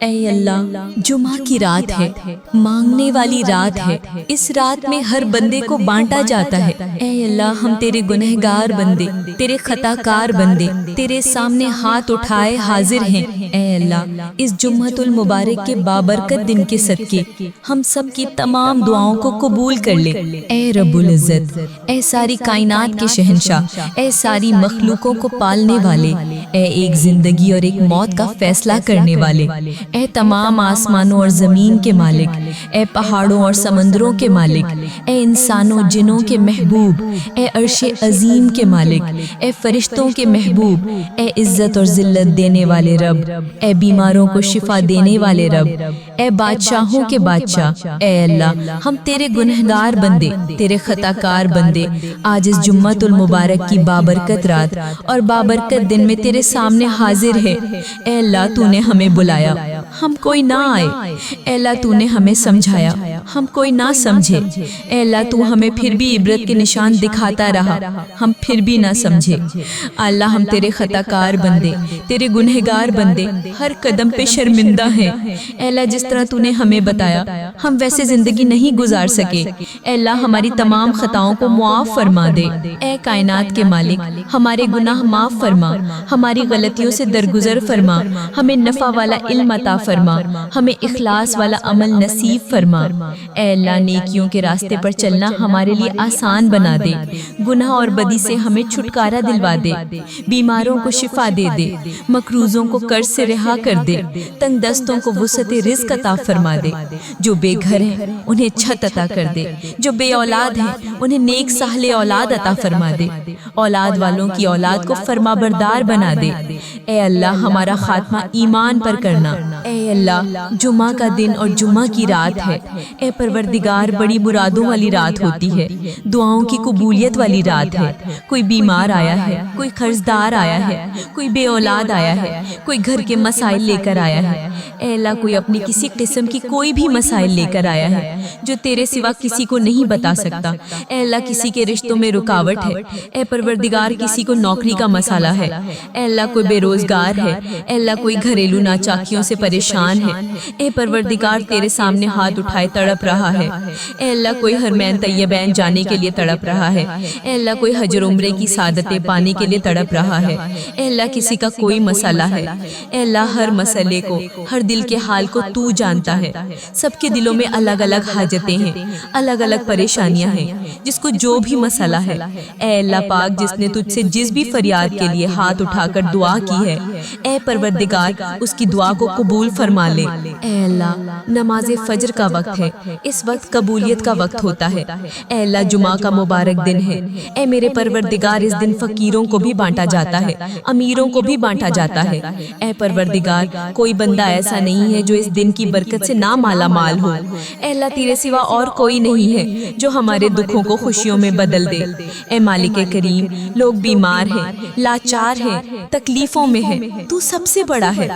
اے اللہ، جمعہ کی رات ہے، مانگنے والی رات ہے۔ اس رات میں ہر بندے کو بانٹا جاتا ہے۔ اے اللہ، ہم تیرے گنہگار بندے، تیرے خطا کار بندے، تیرے سامنے ہاتھ اٹھائے حاضر ہیں۔ اے اللہ، اس جمعۃ المبارک کے بابرکت دن کے صدقے ہم سب کی تمام دعاؤں کو قبول کر لے۔ اے رب العزت، اے ساری کائنات کے شہنشاہ، اے ساری مخلوقوں کو پالنے والے، اے ایک زندگی اور ایک موت کا فیصلہ کرنے والے، اے تمام آسمانوں اور زمین کے مالک، اے پہاڑوں اور سمندروں کے مالک، اے انسانوں جنوں کے محبوب، اے عرش عظیم کے مالک، اے فرشتوں کے محبوب، اے عزت اور ذلت دینے والے رب، اے بیماروں کو شفا دینے والے رب، اے بادشاہوں کے بادشاہ۔ اے اللہ، ہم تیرے گنہگار بندے، تیرے خطا کار بندے آج اس جمعۃ المبارک کی بابرکت رات اور بابرکت دن میں تیرے سامنے حاضر ہے۔ اے اللہ، تو نے ہمیں بلایا، ہم کوئی نہ آئے۔ اے اللہ، تو نے ہمیں سمجھایا، ہم کوئی نہ سمجھے۔ اے اللہ، تو ہمیں پھر بھی عبرت کے نشان دکھاتا رہا، ہم پھر بھی نہ سمجھے۔ اللہ، ہم تیرے خطا کار بندے، تیرے گنہگار بندے ہر قدم پہ شرمندہ ہیں۔ اے اللہ، جس طرح تو نے ہمیں بتایا ہم ویسے زندگی نہیں گزار سکے۔ اے اللہ، ہماری تمام خطاؤں کو معاف فرما دے۔ اے کائنات کے مالک، ہمارے گناہ معاف فرما، ہماری غلطیوں سے درگزر فرما، ہمیں نفع والا علم عطا فرما، ہمیں اخلاص والا عمل نصیب فرما۔ اے اللہ، نیکیوں کے راستے پر چلنا ہمارے لیے آسان بنا دے، گناہ اور بدی سے ہمیں چھٹکارا دلوا دے، بیماروں کو شفا دے دے، مقروضوں کو قرض سے رہا کر دے، تنگ دستوں کو وسعت رزق عطا فرما دے، جو بے گھر ہیں انہیں چھت عطا کر دے، جو بے اولاد ہیں انہیں نیک صالح اولاد عطا فرما دے، اولاد والوں کی اولاد کو فرما بردار بنا دے۔ اے اللہ، ہمارا خاتمہ ایمان پر کرنا۔ اے اللہ، جمعہ کا دن اور جمعہ کی رات ہے۔ اے پروردگار، بڑی مرادوں والی رات ہوتی ہے، دعاؤں کی قبولیت والی رات ہے۔ کوئی بیمار آیا ہے، کوئی قرضدار آیا ہے، کوئی بے اولاد آیا ہے، کوئی گھر کے مسائل لے کر آیا ہے۔ اے اللہ، کوئی اپنی کسی قسم کی کوئی بھی مسائل لے کر آیا ہے جو تیرے سوا کسی کو نہیں بتا سکتا۔ اے اللہ، کسی کے رشتوں میں رکاوٹ ہے۔ اے پروردگار، کسی کو نوکری کا مسئلہ ہے۔ اے اللہ، کوئی بے روزگار ہے۔ اے اللہ، کوئی گھریلو ناچاکیوں سے پریشان ہے۔ اے پروردگار، تیرے سامنے ہاتھ اٹھائے تڑپ رہا ہے۔ اے اللہ، کوئی حرمین طیبین جانے کے لیے تڑپ رہا ہے۔ اے اللہ، کوئی حج اور عمرے کی سعادتیں پانے کے لیے تڑپ رہا ہے۔ اے اللہ، کسی کا کوئی مسئلہ ہے۔ اے اللہ، ہر مسئلے کو، ہر دل کے حال کو تو جانتا ہے۔ سب کے دلوں میں الگ الگ حاجتیں ہیں، الگ الگ پریشانیاں ہیں، جس کو جو بھی مسئلہ ہے۔ اے اللہ پاک، جس نے تجھ سے جس بھی فریاد کے لیے ہاتھ اٹھا کر دعا کی ہے، اے پروردگار، اس کی دعا کو قبول فرما لے۔ اے اللہ، نماز فجر کا وقت ہے، اس وقت قبولیت کا وقت ہوتا ہے۔ اے اللہ، جمعہ کا مبارک دن ہے۔ اے میرے پروردگار، اس دن فقیروں کو بھی بانٹا جاتا ہے، امیروں کو بھی بانٹا جاتا ہے۔ اے پروردگار، کوئی بندہ ایسا نہیں ہے جو اس دن کی برکت سے نہ مالا مال ہو۔ اے اللہ، تیرے سوا اور کوئی نہیں ہے جو ہمارے دکھوں کو خوشیوں میں بدل دے۔ اے مالک کریم، لوگ بیمار ہیں، لاچار ہیں، تکلیفوں میں ہیں، تو سب سے بڑا ہے۔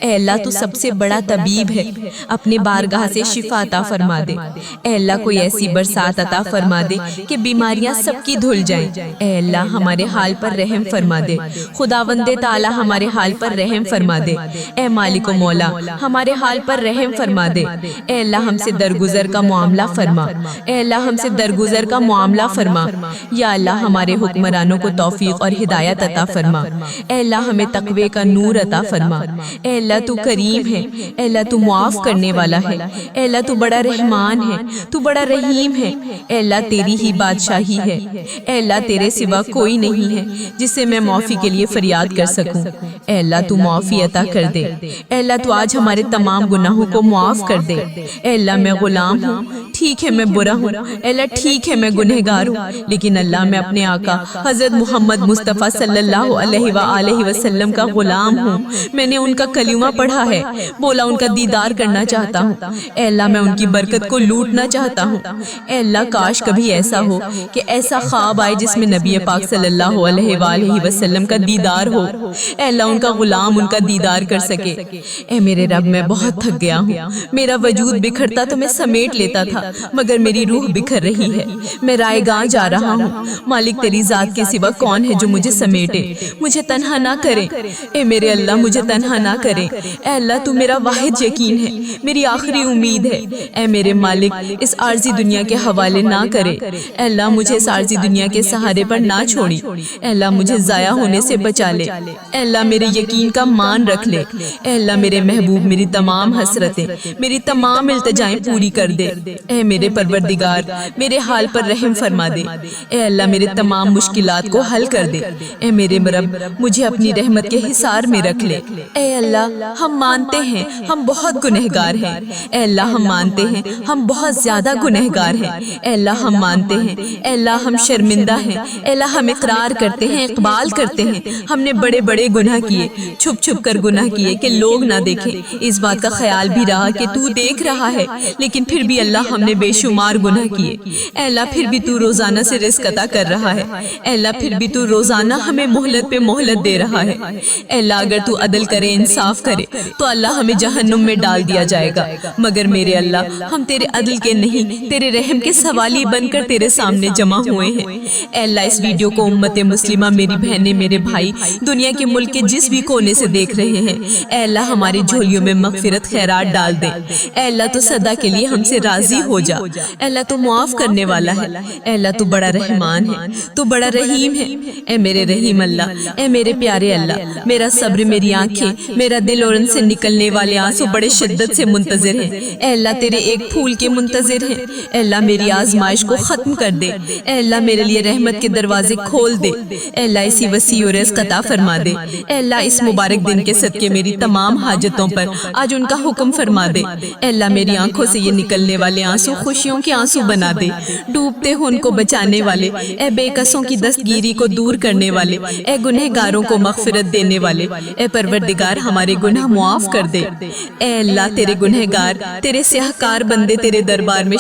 اے اللہ، تو سب سے بڑا طبیب ہے، اپنے بارگاہ سے شفا عطا فرما دے۔ اے اللہ، کوئی ایسی برسات عطا فرما دے کہ بیماریاں سب کی دھل جائیں۔ اے اللہ، ہمارے حال پر رحم فرما دے۔ خداوند تعالی، ہمارے حال پر رحم فرما دے۔ اے مالک و مولا، ہمارے حال پر رحم فرما دے۔ اے اللہ، ہم سے درگزر کا معاملہ فرما۔ اے اللہ، ہم سے درگزر کا معاملہ فرما۔ یا اللہ، ہمارے حکمرانوں کو توفیق اور ہدایت عطا فرما۔ اے اللہ، ہمیں تقوی کا نور عطا فرما۔ اے اللہ، تو کریم ہے۔ اے اللہ، تو معاف کرنے والا ہے۔ اے اللہ، تو بڑا رحمان ہے، تو بڑا رحیم ہے۔ اے اللہ، تیری ہی بادشاہی ہے۔ اے اللہ، تیرے سوا کوئی نہیں ہے جس سے میں معافی کے لیے فریاد کر سکوں۔ اے اللہ، تو معافی عطا کر دے۔ اے اللہ، تو آج ہمارے تمام گناہوں کو معاف کر دے۔ اے اللہ، میں غلام ہوں، ٹھیک ہے میں برا ہوں، اے اللہ ٹھیک ہے میں گنہگار ہوں، لیکن اللہ، میں اپنے آقا حضرت محمد مصطفیٰ صلی اللہ علیہ وآلہ وسلم کا غلام ہوں۔ میں نے ان کا کلمہ پڑھا ہے، بولا ان کا دیدہ دیدار کرنا چاہتا ہوں۔ اے اللہ میں ان کی برکت کو لوٹنا چاہتا ہوں۔ اے اللہ کاش کبھی ایسا ہو کہ ایسا خواب آئے جس میں نبی پاک صلی اللہ علیہ وآلہ وسلم کا دیدار ہو۔ اے اللہ ان کا غلام ان کا دیدار کر سکے۔ اے میرے رب میں بہت تھک گیا ہوں، میرا وجود بکھرتا تو میں سمیٹ لیتا تھا، مگر میری روح بکھر رہی ہے، میں رائے گاہ جا رہا ہوں۔ مالک تیری ذات کے سوا کون ہے جو مجھے سمیٹے؟ مجھے تنہا نہ کرے۔ اے میرے اللہ مجھے تنہا نہ کرے۔ اے اللہ تو میرا واحد یقین ہے، میری آخری امید ہے۔ اے میرے مالک اس عارضی دنیا کے حوالے نہ کرے۔ اے اللہ مجھے اس عارضی دنیا کے سہارے پر نہ چھوڑی۔ اے اللہ مجھے ضائع ہونے سے بچا لے۔ اے اللہ میرے یقین کا مان رکھ لے۔ اے اللہ میرے محبوب میری تمام حسرتیں، میری تمام التجائیں پوری کر دے۔ اے میرے پروردگار میرے حال پر رحم فرما دے۔ اے اللہ میرے تمام مشکلات کو حل کر دے۔ اے میرے رب مجھے اپنی رحمت کے حصار میں رکھ لے۔ اے اللہ ہم مانتے ہیں ہم بہت گنہگار ہیں۔ اے اللہ ہم مانتے ہیں ہم بہت زیادہ گنہگار ہیں۔ اے اللہ ہم مانتے ہیں، اے اللہ ہم شرمندہ ہیں۔ اے اللہ ہم اقرار کرتے ہیں، اقبال کرتے ہیں ہم نے بڑے بڑے گناہ کیے، چھپ چھپ کر گناہ کیے کہ لوگ نہ دیکھیں۔ اس بات کا خیال بھی رہا کہ تو دیکھ رہا ہے، لیکن پھر بھی اللہ ہم نے بے شمار گناہ کیے۔ اے اللہ پھر بھی تو روزانہ سے رزق عطا کر رہا ہے۔ اے اللہ پھر بھی تو روزانہ ہمیں مہلت پہ مہلت دے رہا ہے۔ اے اللہ اگر تو عدل کرے انصاف کرے تو اللہ ہمیں جہنم میں ڈال دیا جائے گا، مگر میرے اللہ ہم تیرے عدل کے نہیں تیرے رحم کے سوالی بن کر تیرے سامنے جمع ہوئے ہیں۔ اے اللہ اس ویڈیو کو امت مسلمہ میری بہنیں میرے بھائی دنیا کے ملک کے جس بھی کونے سے دیکھ رہے ہیں، اے اللہ ہماری جھولیوں میں مغفرت خیرات ڈال دے۔ اے اللہ تو صدا کے لیے ہم سے راضی ہو جا۔ اے اللہ تو معاف کرنے والا ہے۔ اے اللہ تو بڑا رحمان ہے، تو بڑا رحیم ہے۔ اے میرے رحیم اللہ، اے میرے پیارے اللہ میرا صبر میری آنکھیں میرا دل اور ان سے نکلنے والے آنسو بڑے شدت سے منتظر ہیں۔ اے اللہ تیرے ایک پھول کے منتظر ہیں۔ اے اللہ میری آزمائش کو ختم کر دے۔ اے اللہ میرے لیے رحمت کے دروازے کھول دے۔ اے اللہ اسی وسیع و رزق عطا فرما دے۔ اے اللہ اس مبارک دن کے صدقے میری تمام حاجتوں پر آج ان کا حکم فرما دے۔ اے اللہ میری آنکھوں سے یہ نکلنے والے آنسو خوشیوں کے آنسو بنا دے۔ ڈوبتے ہو ان کو بچانے والے، اے بے کسوں کی دستگیری کو دور کرنے والے، اے گنہگاروں کو مغفرت دینے والے، اے پروردگار ہمارے گناہ معاف کر دے۔ اے اللہ تیرے گنہگار تیرے سیاہکار بندے تیرے دربار میں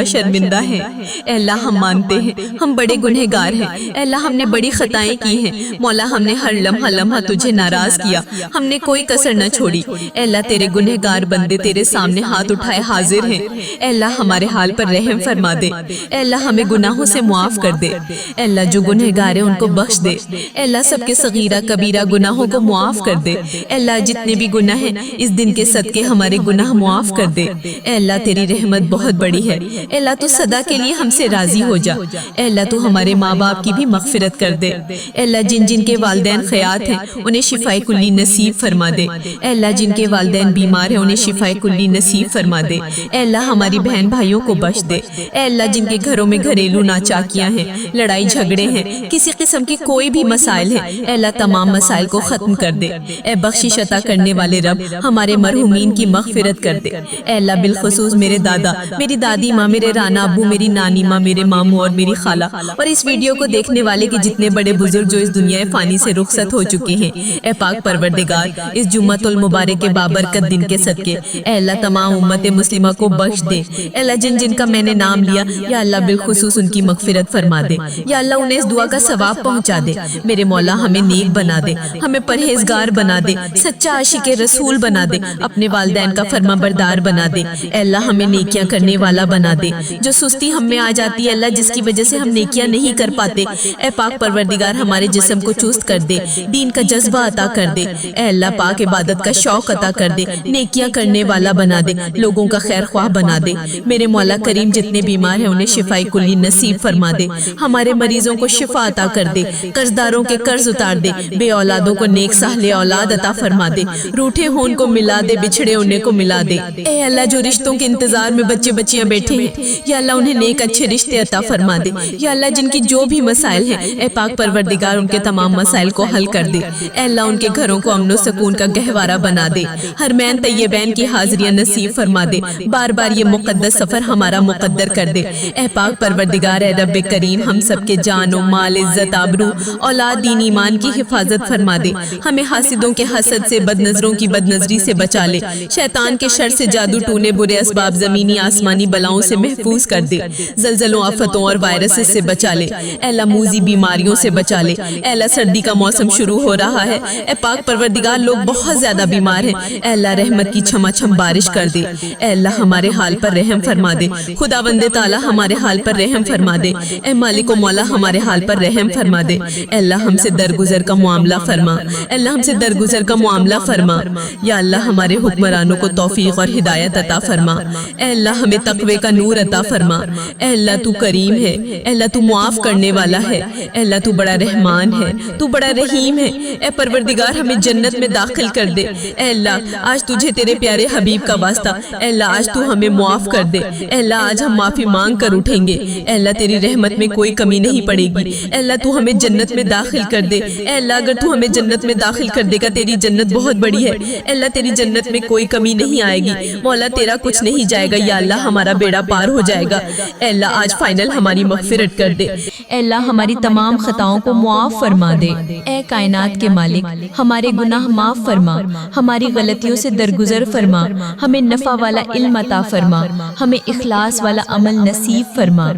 شرمندہ ہیں۔ اے اللہ ہم مانتے ہیں ہم بڑے گنہگار ہیں۔ اے اللہ ہم نے بڑی خطائیں کی ہیں، مولا ہم نے ہر لمحہ تجھے ناراض کیا، ہم نے کوئی کسر نہ چھوڑی۔ اے اللہ تیرے گنہگار بندے تیرے سامنے ہاتھ اٹھائے حاضر ہیں۔ اے اللہ ہمارے حال پر رحم فرما دے۔ اے اللہ ہمیں گناہوں سے معاف کر دے۔ اے اللہ جو گنہگار ہیں ان کو بخش دے۔ اے اللہ سب کے صغیرہ کبیرہ گناہوں کو معاف کر دے۔ اے اللہ جتنے بھی گناہ ہیں اس دن کے صدقے ہمارے گناہ معاف کر دے۔ اے اللہ تیری رحمت بہت بڑی ہے۔ اے اللہ تو صدا کے لیے ہم سے راضی ہو جا۔ اے اللہ تو ہمارے ماں باپ کی بھی مغفرت کر دے۔ اے اللہ جن جن کے والدین خیات ہیں انہیں شفائے کلی نصیب فرما دے۔ اے اللہ جن کے والدین بیمار ہیں انہیں شفائے کلی نصیب فرما دے۔ اے اللہ ہماری بہن بھائیوں کو بخش دے۔ اے اللہ جن کے گھروں میں گھریلو ناچاکیاں ہیں، لڑائی جھگڑے ہیں، کسی قسم کے کوئی بھی مسائل ہیں، اے اللہ تمام مسائل کو ختم کر دے۔ اے بخشش عطا کرنے والے رب ہمارے مرحومین کی مغفرت کر دے۔ اے اللہ بالخصوص میرے دادا میری دادی ماں میرے رانا ابو میری نانی ماں میرے ماموں اور میری خالہ اور اس ویڈیو کو دیکھنے والے کے جتنے بڑے بزرگ جو اس دنیا فانی سے رخصت ہو چکے ہیں، اے پاک پروردگار اس جمعۃ المبارک کے بابرکت دن کے صدقے اے اللہ تمام امت مسلمہ کو بخش دے۔ اے اللہ جن جن کا میں نے نام لیا یا اللہ بالخصوص ان کی مغفرت فرما دے، یا اللہ انہیں اس دعا کا ثواب پہنچا دے۔ میرے مولا ہمیں نیک بنا دے، ہمیں پرہیزگار بنا دے، سچا عاشق رسول بنا دے، اپنے والدین کا فرما بردار بنا دے۔ اے اللہ ہمیں نیکیاں کرنے والا بنا دے۔ جو سستی ہم میں آ جاتی ہے اللہ جس کی وجہ سے ہم نیکیاں نہیں کر پاتے، اے پاک پروردگار ہمارے جسم کو چست کر دے، دین کا جذبہ عطا کر دے۔ اے اللہ پاک عبادت کا شوق عطا کر دے، نیکیاں کرنے والا بنا دے، لوگوں کا خیر خواہ بنا دے۔ میرے مولا کریم جتنے بیمار ہیں انہیں شفائے کلی نصیب فرما دے، ہمارے مریضوں کو شفا عطا کر دے، قرضداروں کے قرض اتار دے، بے اولادوں کو نیک صالح اولاد عطا فرما دے، روٹھے ہوں ان کو ملا دے، بچھڑے انہیں کو ملا دے۔ اے اللہ جو رشتوں کے انتظار میں بچے بچیاں بیٹھے ہیں یا اللہ انہیں نیک اچھے رشتے عطا فرما دے، یا اللہ جن کی جو بھی مسائل ہیں اے پاک پروردگار ان کے تمام مسائل کو حل کر دے۔ اے اللہ ان کے گھروں کو امن و سکون کا گہوارہ بنا دے، حرمین طیبین کی حاضریاں نصیب فرما دے، بار بار یہ مقدس سفر ہمارا مقدر کر دے۔ اے پاک پروردگار اے رب کریم ہم سب کے جان و مال عزت آبرو اولاد دین ایمان کی حفاظت فرما دے، ہمیں حاسدوں کے حسد سے بد نظروں کی بد نظری سے بچا لے، شیطان کے شر سے جادو ٹونے برے اسباب زمینی آسمانی بلاؤں سے محفوظ کر دے، زلزلوں آفتوں اور وائرسز سے بچا لے، اے اللہ موذی بیماریوں سے بچا لے، اے اللہ سردی کا موسم شروع ہو رہا ہے، اے پاک پروردگار لوگ بہت زیادہ بیمار ہیں، اے اللہ رحمت کی چھما چھم بارش کر دے، اے اللہ ہمارے حال پر رحم فرما دے، خداوند تعالی ہمارے حال پر رحم فرما دے، اے مالک و مولا ہمارے حال پر رحم فرما دے، اے اللہ ہم سے درگزر کا معاملہ فرما، اے اللہ ہم سے درگزر کا معاملہ فرما، یا اللہ ہمارے حکمرانوں کو توفیق اور ہدایت عطا فرما، اے اللہ ہمیں تقوی کا نور عطا فرما، اے اللہ تو کریم ہے، اے اللہ تو معاف کرنے والا ہے، اے اللہ تو بڑا رحمان ہے، تو بڑا رحیم ہے، اے پروردگار ہمیں جنت میں داخل کر دے، اے اللہ آج تجھے تیرے پیارے حبیب کا واسطہ، اے اللہ آج تو ہمیں معاف کر دے، اے اللہ آج ہم معافی مانگ کر اٹھیں گے، اے اللہ تیری رحمت میں کوئی کمی نہیں پڑے گی، اے اللہ تو ہمیں جنت میں داخل کر دے، اے اللہ اگر تو ہمیں جنت میں داخل کر دے گا تیری جنت بہت بڑی ہے، اے اللہ تیری جنت میں کوئی کمی نہیں آئے گی، مولا تیرا کچھ نہیں جائے گا، یا اللہ ہمارا بیڑا پار ہو جائے گا، اے اللہ آج فائنل ہماری مغفرت کر دے، اے اللہ ہماری تمام خطاؤں کو معاف فرما دے، اے کائنات کے مالک ہمارے گناہ معاف فرما، ہماری غلطیوں سے درگزر فرما، ہمیں نفع والا علم عطا فرما، ہمیں اخلاص والا عمل نصیب فرما،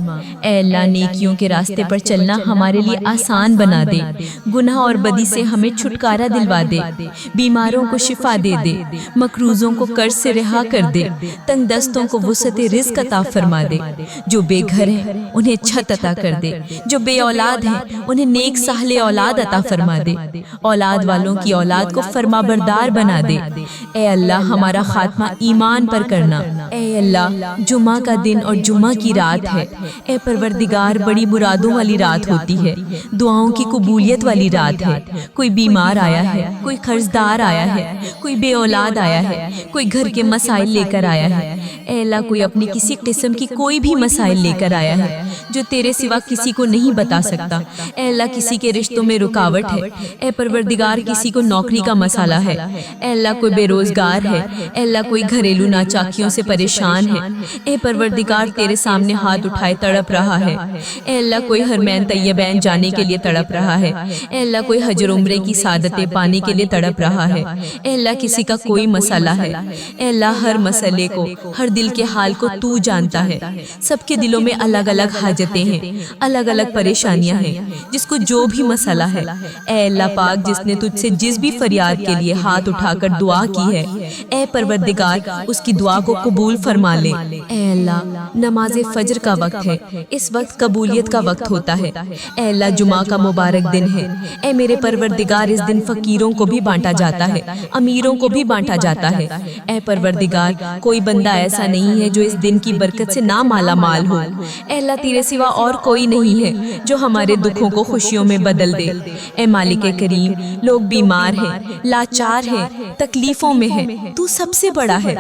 اے اللہ نیکیوں کے راستے پر چلنا ہمارے لیے آسان بنا دے، گناہ اور بدی سے ہمیں چھٹکارا دلوا دے، بیماروں کو شفا دے دے، مقروضوں کو قرض سے رہا کر دے، تنگ دستوں کو وسعت رزق عطا فرما دے، جو بے گھر ہیں انہیں چھت عطا کر دے، جو بے اولاد ہیں انہیں نیک صالح اولاد عطا فرما دے، اولاد والوں کی اولاد کو فرما بردار بنا دے، اے اللہ ہمارا خاتمہ ایمان پر کرنا، اے اللہ جمعہ کا دن اور جمعہ کی رات ہے، اے پروردگار بڑی مرادوں والی رات ہوتی ہے، دعاؤں کی قبولیت والی رات ہے، کوئی بیمار آیا ہے، کوئی قرضدار آیا ہے، کوئی بے اولاد آیا ہے، کوئی گھر کے مسائل لے کر آیا ہے، اے اللہ کوئی اپنی کسی قسم کی کوئی بھی مسائل لے کر آیا ہے جو تیرے سوا کسی کو نہیں بتا سکتا، اے اللہ کسی کے رشتوں میں رکاوٹ ہے، اے پروردگار کسی کو نوکری کا مسئلہ ہے، اے اللہ کوئی بے روزگار ہے، اے اللہ کوئی گھریلو ناچاکیوں سے پریشان ہے، اے پروردگار تیرے سامنے ہاتھ اٹھائے تڑپ رہا ہے، اے اللہ کوئی حرمین طیبین جانے کے لیے تڑپ رہا ہے، اے اللہ کوئی حج عمرے کی سعادتیں پانے کے لیے تڑپ رہا ہے، اے اللہ کسی کا کوئی مسئلہ ہے، اے اللہ ہر مسئلے کو ہر دل کے حال کو تو جانتا ہے، سب کے دلوں میں الگ الگ حاجتیں ہیں، الگ الگ پریشانیاں ہیں، جس کو جو بھی مسئلہ ہے، اے اللہ پاک جس نے تجھ سے جس بھی فریاد کے لیے ہاتھ اٹھا کر دعا کی ہے، اے پروردگار اس کی دعا کو قبول فرما لے، اے اللہ نماز فجر کا وقت ہے، اس وقت قبولیت کا وقت ہوتا ہے، اے اللہ جمعہ کا مبارک دن ہے، اے میرے پروردگار اس دن فقیروں کو بھی بانٹا جاتا ہے، امیروں کو بھی بانٹا جاتا ہے، اے پروردگار کوئی بندہ ایسا نہیں ہے جو اس دن کی برکت سے نہ مالا مال ہو، اے اللہ تیرے سوا اور کوئی نہیں ہے جو ہمارے دکھوں کو خوشیوں میں بدل دے، اے مالک کریم لوگ بیمار ہیں، لاچار ہیں، تکلیفوں میں ہیں، تو سب سے بڑا ہے،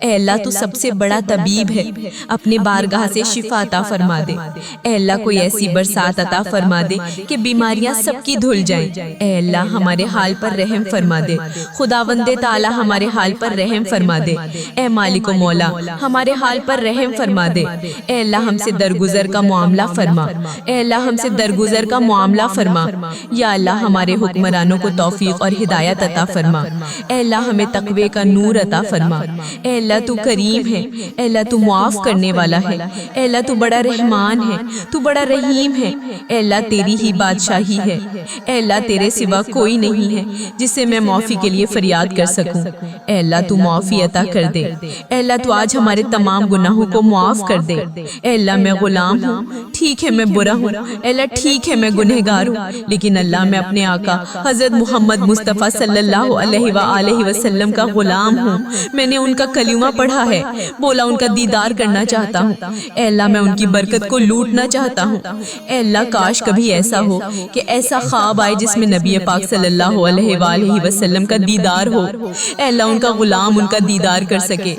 اے اللہ تو سب سے بڑا طبیب ہے، اپنے بارگاہ سے شفا عطا فرما دے، اے اللہ کوئی ایسی برسات عطا فرما دے کہ بیماریاں سب کی دھل جائیں، اے اللہ ہمارے حال پر رحم فرما دے، خداوند تعالی ہمارے حال پر رحم فرما دے، اے مالک و مولا ہمارے حال پر رحم فرما دے، اے اللہ ہم سے درگزر کا معاملہ فرما، اے اللہ ہم سے درگزر کا معاملہ فرما، یا اللہ ہمارے حکمرانوں کو توفیق اور ہدایت عطا فرما، اے اللہ ہمیں تقوی کا نور عطا فرما، اے اللہ تو کریم ہے، اے اللہ تو معاف کرنے والا ہے، اے اللہ تو بڑا رحمان ہے، تو بڑا رحیم ہے، اے اللہ تیری ہی بادشاہی ہے، اے اللہ تیرے سوا کوئی نہیں ہے جس سے میں معافی کے لیے فریاد کر سکوں، اے اللہ تو معافی عطا کر دے، اے اللہ تو آج ہمارے تمام گناہوں کو معاف کر دے، اے اللہ میں غلام ہوں، ٹھیک ہے میں برا ہوں، اے اللہ ٹھیک ہے میں گنہگار ہوں، لیکن اللہ میں اپنے آقا حضرت محمد مصطفیٰ صلی اللہ علیہ وآلہ وسلم کا غلام ہوں، میں نے ان کا کلمہ پڑھا ہے، بولا ان کا دیدار کرنا چاہتا ہوں، اے اللہ میں ان کی برکت کو لوٹنا چاہتا ہوں، اے اللہ کاش کبھی ایسا ہو کہ ایسا خواب آئے جس میں نبی پاک صلی اللہ علیہ وآلہ وسلم کا دیدار ہو، اے اللہ ان کا غلام ان کا دیدار کر سکے،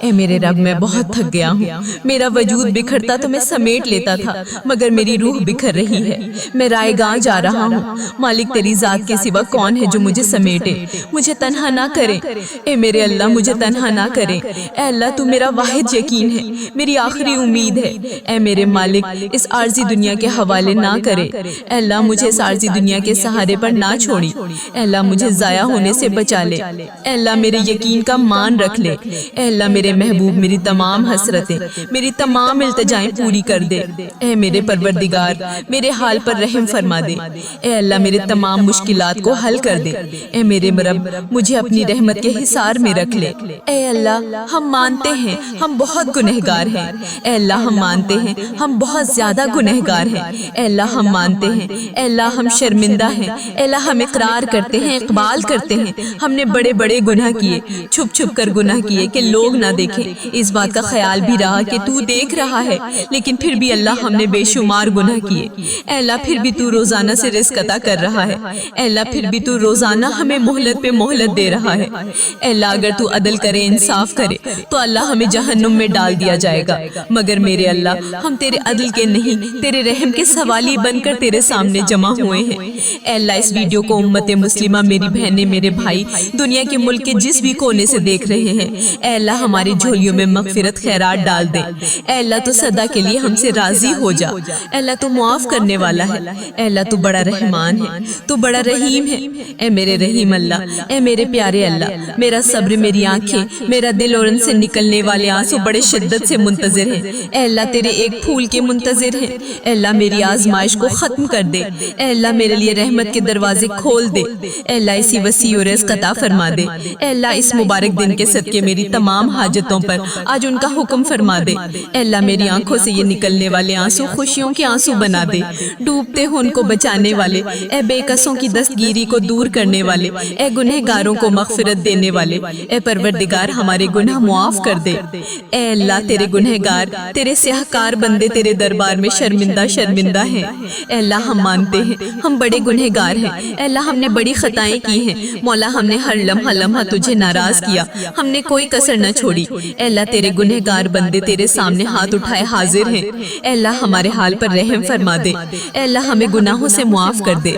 اے میرے رب میں بہت تھک گیا ہوں، میرا وجود بکھرتا تو میں سمیٹ لیتا تھا مگر میری روح بکھر رہی ہے، میں رائے گاہ جا رہا ہوں، مالک تیری ذات کے سوا کون ہے جو مجھے سمیٹے، مجھے تنہا نہ کرے، اے میرے اللہ مجھے تنہا نہ کرے، اے اللہ تو میرا واحد یقین ہے، میری میری آخری امید ہے۔ اے میرے مالک اس عارضی دنیا کے حوالے نہ کرے۔ اے اللہ مجھے اس عارضی دنیا کے سہارے پر نہ چھوڑی۔ اے اللہ مجھے ضائع ہونے سے بچا لے۔ اے اللہ میرے یقین کا مان رکھ لے۔ اے اللہ میرے محبوب میری تمام حسرتیں، میری تمام التجائیں پوری کر دے۔ اے میرے پروردگار میرے حال پر رحم فرما دے۔ اے اللہ میرے تمام مشکلات کو حل کر دے۔ اے میرے رب مجھے اپنی رحمت کے حصار میں رکھ لے۔ اے اللہ ہم مانتے ہیں ہم بہت گنہگار ہیں۔ اے اللہ ہم مانتے ہیں ہم بہت زیادہ گنہگار ہیں۔ اے اللہ ہم مانتے ہیں، اے اللہ ہم شرمندہ ہیں۔ اے اللہ ہم اقرار کرتے ہیں، اقبال کرتے ہیں ہم نے بڑے بڑے گناہ کیے، چھپ چھپ کر گناہ کیے کہ لوگ نہ دیکھیں۔ اس بات کا خیال بھی رہا کہ تو دیکھ رہا ہے، لیکن پھر بھی اللہ ہم نے بے شمار گناہ کیے۔ اے اللہ پھر بھی تو روزانہ سے رزق عطا کر رہا ہے۔ اے اللہ پھر بھی تو روزانہ ہمیں مہلت پہ مہلت دے رہا ہے۔ اے اللہ اگر تو عدل کرے، انصاف کرے تو اللہ ہمیں جہنم میں ڈال دیا جائے گا، مگر میرے اللہ ہم تیرے عدل کے نہیں تیرے رحم کے سوالی بن کر تیرے سامنے جمع ہوئے ہیں۔ اے اللہ اس ویڈیو کو امت مسلمہ میری بہنیں میرے بھائی دنیا کے ملک کے جس بھی کونے سے دیکھ رہے ہیں، اے اللہ ہماری جھولیوں میں مغفرت خیرات ڈال دے۔ اے اللہ تو سدا کے لیے ہم سے راضی ہو جا۔ اے اللہ تو معاف کرنے والا ہے۔ اے اللہ تو بڑا رحمان ہے، تو بڑا رحیم ہے۔ اے میرے رحیم اللہ، اے میرے پیارے اللہ، میرا صبر، میری آنکھیں، میرا دل اور ان سے نکلنے والے آنسو بڑے شدت سے منتظر ہیں۔ اے اللہ تیرے ایک پھول کے منتظر ہیں۔ اے اللہ میری آزمائش کو ختم کر دے۔ اے اللہ میرے لیے رحمت کے دروازے کھول دے۔ اے اللہ اسی وسیع و رزق عطا فرما دے۔ اے اللہ اس مبارک دن کے صدقے میری تمام حاجتوں پر آج ان کا حکم فرما دے۔ اے اللہ میری آنکھوں سے یہ نکلنے والے آنسو خوشیوں کے آنسو بنا دے۔ ڈوبتے ہو ان کو بچانے والے، اے بے کسوں کی دستگیری کو دور کرنے والے، اے گنہگاروں کو مغفرت دینے والے، اے پروردگار ہمارے گناہ معاف کر دے۔ اے اللہ تیرے گنہگار، تیرے سیاہکار بندے تیرے دربار میں شرمندہ شرمندہ ہیں۔ اے اللہ ہم مانتے ہیں ہم بڑے گنہگار ہیں۔ اے اللہ ہم نے بڑی خطائیں کی ہیں۔ مولا ہم نے ہر لمحہ لمحہ تجھے ناراض کیا، ہم نے کوئی کسر نہ چھوڑی۔ اے اللہ تیرے گنہگار بندے تیرے سامنے ہاتھ اٹھائے حاضر ہیں۔ اے اللہ ہمارے حال پر رحم فرما دے۔ اے اللہ ہمیں گناہوں سے معاف کر دے۔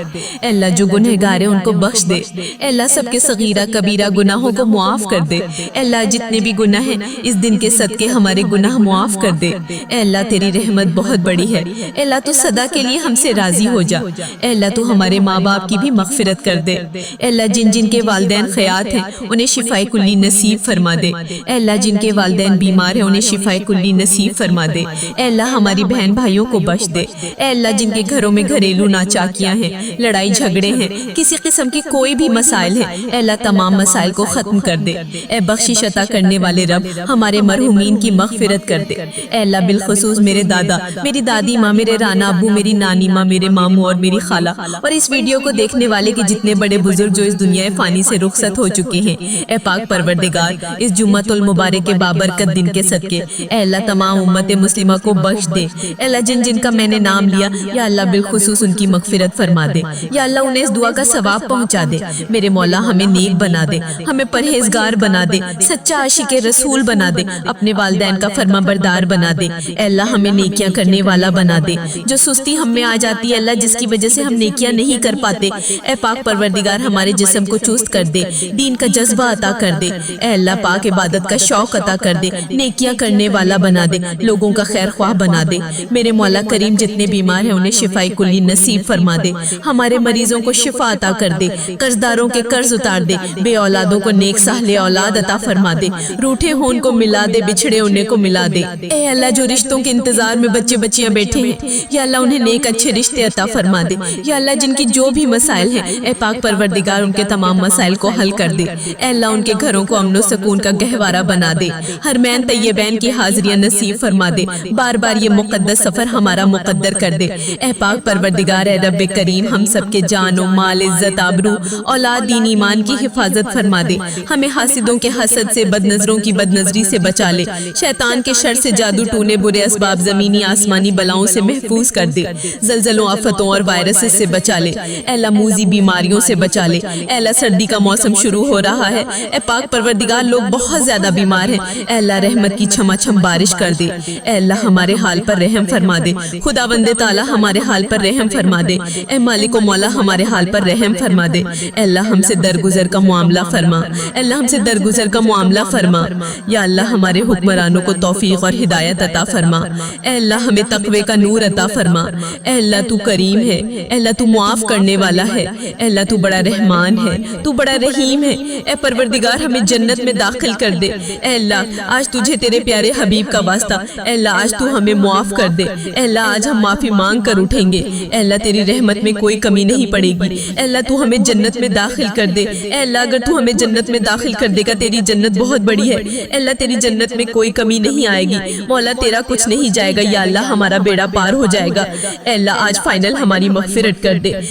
اے اللہ جو گنہگار ہیں ان کو بخش دے۔ اے اللہ سب کے صغیرہ کبیرہ گناہوں کو معاف کر دے۔ اے اللہ جتنے بھی گناہ ہیں اس دن کے صدقے ہمارے گناہ معاف کر دے۔ اے اللہ تیری رحمت بہت بڑی ہے۔ اے اللہ تو سدا کے لیے ہم سے راضی ہو جا۔ اے اللہ تو ہمارے ماں باپ کی بھی مغفرت کر دے۔ اے اللہ جن جن کے والدین حیات ہیں انہیں شفائے کلی نصیب فرما دے۔ اے اللہ جن کے والدین بیمار ہیں انہیں شفائے کلی نصیب فرما دے۔ اے اللہ ہماری بہن بھائیوں کو بخش دے۔ اے اللہ جن کے گھروں میں گھریلو ناچاکیاں ہیں، لڑائی جھگڑے ہیں، کسی قسم کی کوئی بھی مسائل ہیں، اے اللہ تمام مسائل کو ختم کر دے۔ اے بخشش عطا کرنے والے رب ہمارے مرحومین کی مغفرت کر دے۔ اے اللہ بالخصوص میرے دادا، میری دادی ماں، میرے رانا ابو، میری نانی ماں، میرے ماموں اور میری خالہ اور اس ویڈیو کو دیکھنے والے کے جتنے بڑے بزرگ جو اس دنیا فانی سے رخصت ہو چکے ہیں، اے پاک پروردگار اس جمعۃ المبارک کے بابرکت دن کے صدقے اے اللہ تمام امت مسلمہ کو بخش دے۔ اے اللہ جن جن کا میں نے نام لیا یا اللہ بالخصوص ان کی مغفرت فرما دے، یا اللہ انہیں اس دعا کا ثواب پہنچا دے۔ میرے مولا ہمیں نیک بنا دے، ہمیں پرہیزگار بنا دے، سچا عاشق رسول بنا دے، اپنے والدین کا فرما بردار بنا دے۔ اے اللہ ہمیں نیکیاں کرنے والا بنا دے۔ جو سستی ہم میں آ جاتی ہے اللہ جس کی وجہ سے ہم نیکیاں نہیں کر پاتے، اے پاک پروردگار ہمارے جسم کو چست کر دے، دین کا جذبہ عطا کر دے۔ اے اللہ پاک عبادت کا شوق عطا کر دے، نیکیاں کرنے والا بنا دے، لوگوں کا خیر خواہ بنا دے۔ میرے مولا کریم جتنے بیمار ہیں انہیں شفاء کلی نصیب فرما دے، ہمارے مریضوں کو شفا عطا کر دے، قرض داروں کے قرض اتار دے، بے اولادوں کو نیک صالح اولاد عطا فرما دے، روٹھے ہوں ان کو ملا دے، بچھڑے انہیں کو ملا دے۔ اے اللہ جو رشتوں کے انتظار میں بچے بچیاں بیٹھے ہیں یا اللہ انہیں نیک اچھے رشتے عطا فرما دے، یا اللہ جن کی جو بھی مسائل ہیں اے پاک پروردگار ان کے تمام مسائل کو حل کر دے۔ اے اللہ ان کے گھروں کو امن و سکون کا گہوارہ بنا دے، حرمین طیبین کی حاضریاں نصیب فرما دے، بار بار یہ مقدس سفر ہمارا مقدر کر دے۔ اے پاک پروردگار اے رب کریم ہم سب کے جان و مال، عزت، آبرو، اولاد، دین، ایمان کی حفاظت فرما دے، ہمیں حاسدوں کے حسد سے، بد نظروں کی بد نظری سے بچا لے، شیطان کے شر سے، جادو ٹونے، برے اسباب، زمینی آسمانی بلاؤں سے محفوظ کر دے، زلزلوں، آفتوں اور وائرسز سے بچا لے، اے اللہ موذی بیماریوں سے بچا لے۔ اے اللہ سردی کا موسم شروع ہو رہا ہے، اے پاک پروردگار لوگ بہت زیادہ بیمار ہیں، اے اللہ رحمت کی چھما چھم بارش کر دے، اے اللہ ہمارے حال پر رحم فرما دے، خداوند تعالی ہمارے حال پر رحم فرما دے، اے مالک و مولا ہمارے حال پر رحم فرما دے، اے اللہ ہم سے درگزر کا معاملہ فرما، اے اللہ ہم سے درگزر کا معاملہ فرما، یا اللہ ہمارے حکمرانوں کو توفیق توفیق اور ہدایت عطا فرما۔ اے اللہ ہمیں تقوی کا نور عطا فرما۔ اے اللہ تو کریم ہے، اے اللہ تو معاف کرنے والا ہے، اے اللہ تو بڑا رحمان ہے، تو بڑا رحیم ہے۔ اے پروردگار ہمیں جنت میں داخل کر دے۔ اے اللہ آج تجھے تیرے پیارے حبیب کا واسطہ، اے اللہ آج تو ہمیں معاف کر دے۔ اے اللہ آج ہم معافی مانگ کر اٹھیں گے۔ اے اللہ تیری رحمت میں کوئی کمی نہیں پڑے گی۔ اے اللہ تو ہمیں جنت میں داخل کر دے۔ اے اللہ اگر تو ہمیں جنت میں داخل کر دے گا، تیری جنت بہت بڑی ہے۔ اے اللہ تیری جنت میں کوئی کمی نہیں آئے گی۔ مولا تیرا کچھ نہیں جائے گا، یا اللہ ہمارا بیڑا پار ہو جائے گا۔ اے اللہ آج فائنل ہماری مغفرت کر دے۔